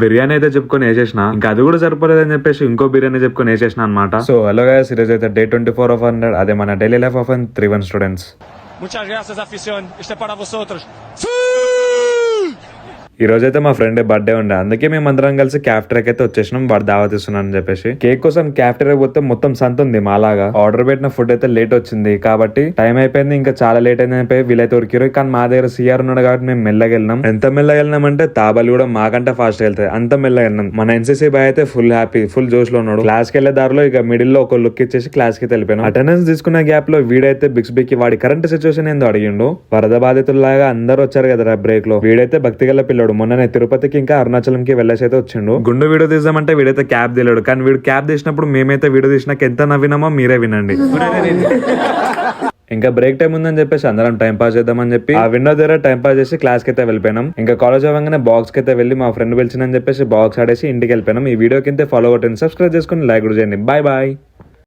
బిర్యానీ అయితే చెప్పుకొని వేసేసిన, ఇంకా అది కూడా సరిపోలేదని చెప్పేసి ఇంకో బిర్యానీ చెప్పుకొని వేసేసిన అనమాట. సో హలో గైస్, ఈరోజు అయితే డే 24 of 100, అదే మన daily life of 31 students. Muchas gracias, afición. Este es para vosotros. ఈ రోజు అయితే మా ఫ్రెండ్ బర్త్డే ఉండే, అందుకే మేము అందరం కలిసి క్యాఫ్టరీకి అయితే వచ్చేసినాం. వాడు దావత్ ఇస్తున్నాను అని చెప్పేసి. కేక్ కోసం క్యాఫ్టరీ పోతే మొత్తం సంత ఉంది మాలాగా. ఆర్డర్ పెట్టిన ఫుడ్ అయితే లేట్ వచ్చింది కాబట్టి టైం అయిపోయింది, ఇంకా చాలా లేట్ అయింది అయిపోయి వీలైతే ఉరికిరు. కానీ మా దగ్గర సిఆర్ ఉన్నాడు కాబట్టి మేము మెల్లగా వెళ్ళినాం. ఎంత మెల్లగా వెళ్ళినాం అంటే తాబాలు కూడా మాకంటే ఫాస్ట్ వెళ్తాయి, అంత మెల్లగా వెళ్ళినాం. మన ఎన్సీసీ బాయ్ అయితే ఫుల్ హ్యాపీ, ఫుల్ జోష్ లో ఉన్నాడు. క్లాస్ కి వెళ్లే దారిలో ఇక మిడిల్ లో ఒక లుక్ ఇచ్చేసి క్లాస్ కి వెళ్ళిపోయాను. అటెండెన్స్ తీసుకున్న గ్యాప్ లో వీడైతే బిక్స్ బిక్కి వాడి కరెంట్ సిచ్యువేషన్ ఏందో అడిగిండు. వరద బాధితుల్లాగా అందరూ వచ్చారు కదా బ్రేక్ లో. వీడైతే భక్తి గల పిల్లడు. మొన్ననే తిరుపతికి ఇంకా అరుణాచలం కి వెళ్ళేసి అయితే వచ్చిండు. గుండు వీడియో తీద్దామంటే వీడైతే క్యాప్ తీయలేడు. కానీ వీడు క్యాప్ తీసినప్పుడు మేమైతే వీడియో తీసినాక ఎంత నవ్వినామో మీరే వినండి. ఇంకా బ్రేక్ టైం ఉందని చెప్పేసి అందరం టైం పాస్ చేద్దామని చెప్పి ఆ విండో దగ్గర టైం పాస్ చేసి క్లాస్ కి అయితే వెళ్ళిపోయినాం. ఇంకా కాలేజ్ అవ్వగానే బాక్స్ కి అయితే వెళ్ళి మా ఫ్రెండ్ పిలిచిందని చెప్పేసి బాక్స్ ఆడేసి ఇంటికి వెళ్ళిపోయినాం. ఈ వీడియో కింద ఫాలో కొట్టండి, సబ్స్క్రైబ్ చేసుకుని లైక్ కూడా చేయండి. Bye bye.